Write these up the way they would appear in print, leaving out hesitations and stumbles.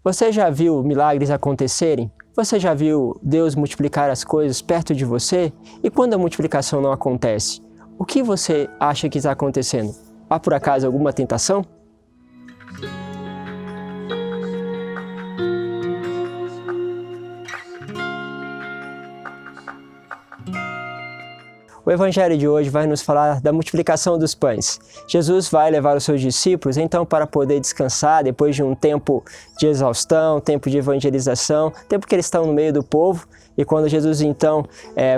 Você já viu milagres acontecerem? Você já viu Deus multiplicar as coisas perto de você? E quando a multiplicação não acontece, o que você acha que está acontecendo? Há por acaso alguma tentação? O Evangelho de hoje vai nos falar da multiplicação dos pães. Jesus vai levar os seus discípulos, então, para poder descansar depois de um tempo de exaustão, tempo de evangelização, tempo que eles estão no meio do povo. E quando Jesus, então,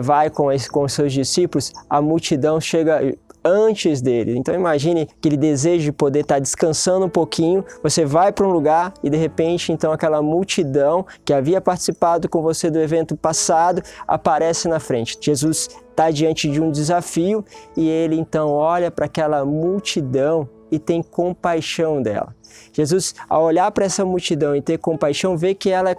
vai com os seus discípulos, a multidão chega antes dele. Então imagine aquele desejo de poder estar descansando um pouquinho, você vai para um lugar e de repente então aquela multidão que havia participado com você do evento passado aparece na frente. Jesus está diante de um desafio e ele então olha para aquela multidão e tem compaixão dela. Jesus, ao olhar para essa multidão e ter compaixão, vê que ela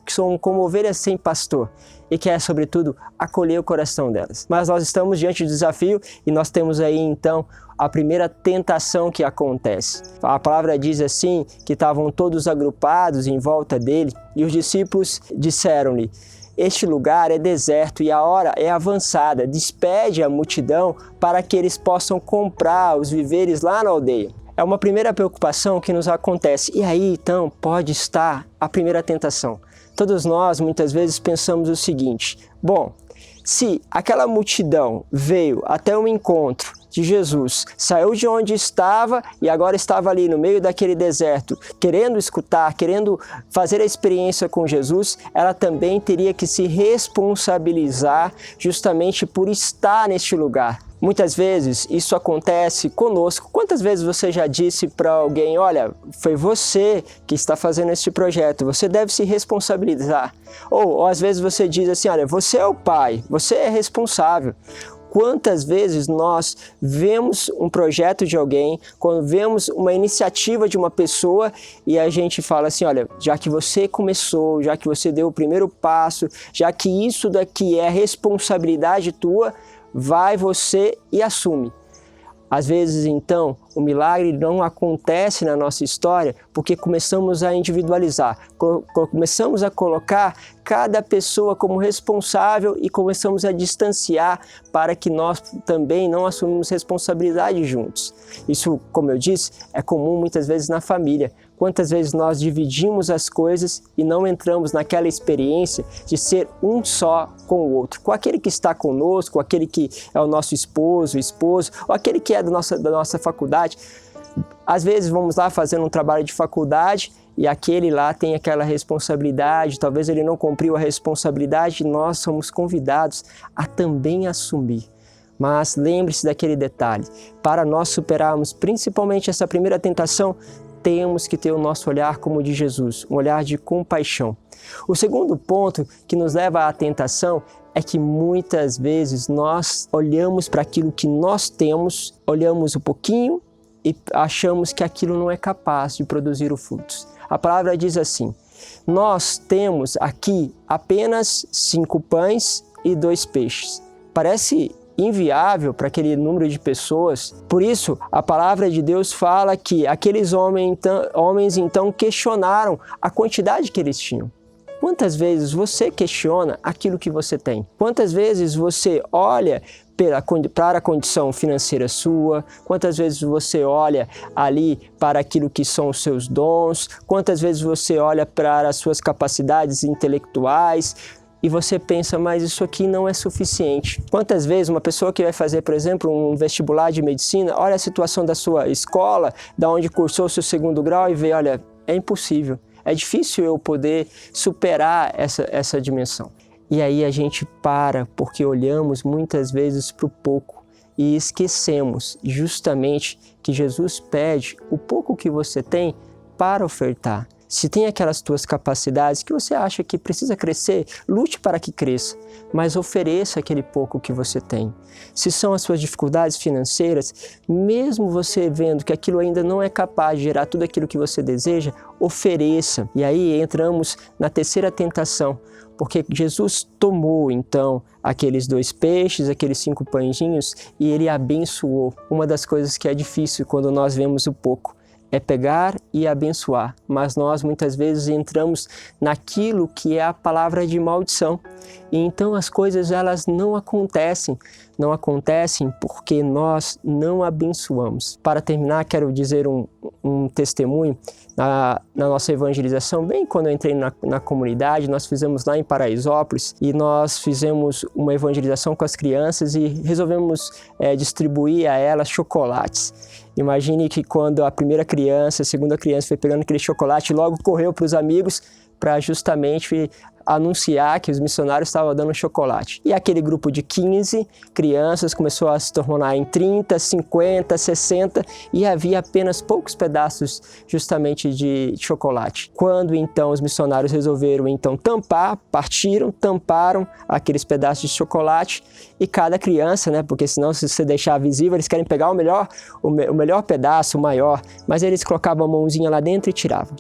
são como ovelhas sem pastor e quer, sobretudo, acolher o coração delas. Mas nós estamos diante do desafio e nós temos aí, então, a primeira tentação que acontece. A palavra diz assim, que estavam todos agrupados em volta dele e os discípulos disseram-lhe: este lugar é deserto e a hora é avançada, despede a multidão para que eles possam comprar os víveres lá na aldeia. É uma primeira preocupação que nos acontece. E aí, então, pode estar a primeira tentação. Todos nós, muitas vezes, pensamos o seguinte: bom, se aquela multidão veio até o encontro de Jesus, saiu de onde estava e agora estava ali no meio daquele deserto, querendo escutar, querendo fazer a experiência com Jesus, ela também teria que se responsabilizar justamente por estar neste lugar. Muitas vezes isso acontece conosco. Quantas vezes você já disse para alguém: olha, foi você que está fazendo este projeto, você deve se responsabilizar. Ou às vezes você diz assim: olha, você é o pai, você é responsável. Quantas vezes nós vemos um projeto de alguém, quando vemos uma iniciativa de uma pessoa e a gente fala assim: olha, já que você começou, já que você deu o primeiro passo, já que isso daqui é responsabilidade tua, vai você e assume. Às vezes, então, o milagre não acontece na nossa história porque começamos a individualizar, começamos a colocar cada pessoa como responsável e começamos a distanciar para que nós também não assumimos responsabilidade juntos. Isso, como eu disse, é comum muitas vezes na família. Quantas vezes nós dividimos as coisas e não entramos naquela experiência de ser um só com o outro, com aquele que está conosco, aquele que é o nosso esposo, ou aquele que é da nossa faculdade. Às vezes vamos lá fazendo um trabalho de faculdade e aquele lá tem aquela responsabilidade, talvez ele não cumpriu a responsabilidade e nós somos convidados a também assumir. Mas lembre-se daquele detalhe: para nós superarmos principalmente essa primeira tentação, temos que ter o nosso olhar como o de Jesus, um olhar de compaixão. O segundo ponto que nos leva à tentação é que muitas vezes nós olhamos para aquilo que nós temos, olhamos um pouquinho e achamos que aquilo não é capaz de produzir os frutos. A palavra diz assim: nós temos aqui apenas 5 pães e 2 peixes. Parece inviável para aquele número de pessoas. Por isso, a palavra de Deus fala que aqueles homens então questionaram a quantidade que eles tinham. Quantas vezes você questiona aquilo que você tem? Quantas vezes você olha para a condição financeira sua? Quantas vezes você olha ali para aquilo que são os seus dons? Quantas vezes você olha para as suas capacidades intelectuais? E você pensa: mas isso aqui não é suficiente. Quantas vezes uma pessoa que vai fazer, por exemplo, um vestibular de medicina, olha a situação da sua escola, da onde cursou o seu 2º grau e vê: olha, é impossível, é difícil eu poder superar essa dimensão. E aí a gente para, porque olhamos muitas vezes para o pouco e esquecemos justamente que Jesus pede o pouco que você tem para ofertar. Se tem aquelas tuas capacidades que você acha que precisa crescer, lute para que cresça, mas ofereça aquele pouco que você tem. Se são as suas dificuldades financeiras, mesmo você vendo que aquilo ainda não é capaz de gerar tudo aquilo que você deseja, ofereça. E aí entramos na terceira tentação, porque Jesus tomou então aqueles 2 peixes, aqueles 5 pãezinhos e ele abençoou. Uma das coisas que é difícil quando nós vemos o pouco é pegar e abençoar, mas nós muitas vezes entramos naquilo que é a palavra de maldição. E então as coisas elas não acontecem porque nós não abençoamos. Para terminar, quero dizer um testemunho na nossa evangelização. Bem, quando eu entrei na comunidade, nós fizemos lá em Paraisópolis e nós fizemos uma evangelização com as crianças e resolvemos distribuir a elas chocolates. Imagine que quando a primeira criança, a segunda criança foi pegando aquele chocolate, logo correu para os amigos para justamente anunciar que os missionários estavam dando chocolate. E aquele grupo de 15 crianças começou a se tornar em 30, 50, 60 e havia apenas poucos pedaços justamente de chocolate. Quando então os missionários resolveram então tamparam aqueles pedaços de chocolate e cada criança, porque senão se você deixar visível, eles querem pegar o melhor pedaço, o maior, mas eles colocavam a mãozinha lá dentro e tiravam.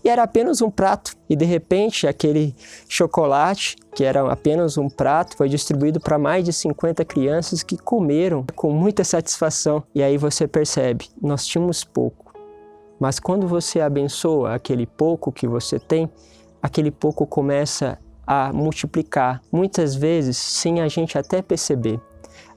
E era apenas um prato e de repente aquele chocolate, que era apenas um prato, foi distribuído para mais de 50 crianças que comeram com muita satisfação. E aí você percebe, nós tínhamos pouco, mas quando você abençoa aquele pouco que você tem, aquele pouco começa a multiplicar, muitas vezes sem a gente até perceber.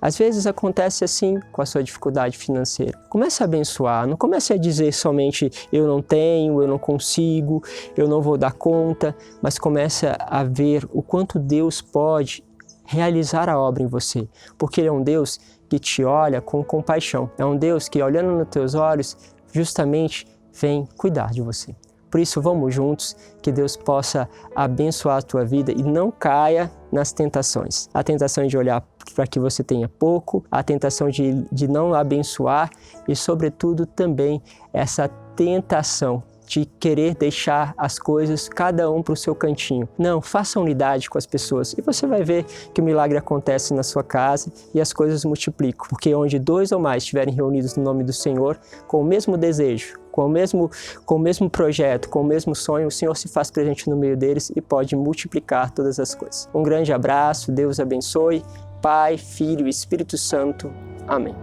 Às vezes acontece assim com a sua dificuldade financeira. Comece a abençoar, não comece a dizer somente eu não tenho, eu não consigo, eu não vou dar conta, mas comece a ver o quanto Deus pode realizar a obra em você, porque Ele é um Deus que te olha com compaixão, é um Deus que olhando nos teus olhos justamente vem cuidar de você. Por isso, vamos juntos, que Deus possa abençoar a tua vida e não caia nas tentações. A tentação de olhar para que você tenha pouco, a tentação de não abençoar e, sobretudo, também essa tentação de querer deixar as coisas, cada um para o seu cantinho. Não, faça unidade com as pessoas e você vai ver que o milagre acontece na sua casa e as coisas multiplicam. Porque onde 2 ou mais estiverem reunidos no nome do Senhor, com o mesmo desejo, com o mesmo projeto, com o mesmo sonho, o Senhor se faz presente no meio deles e pode multiplicar todas as coisas. Um grande abraço, Deus abençoe, Pai, Filho e Espírito Santo. Amém.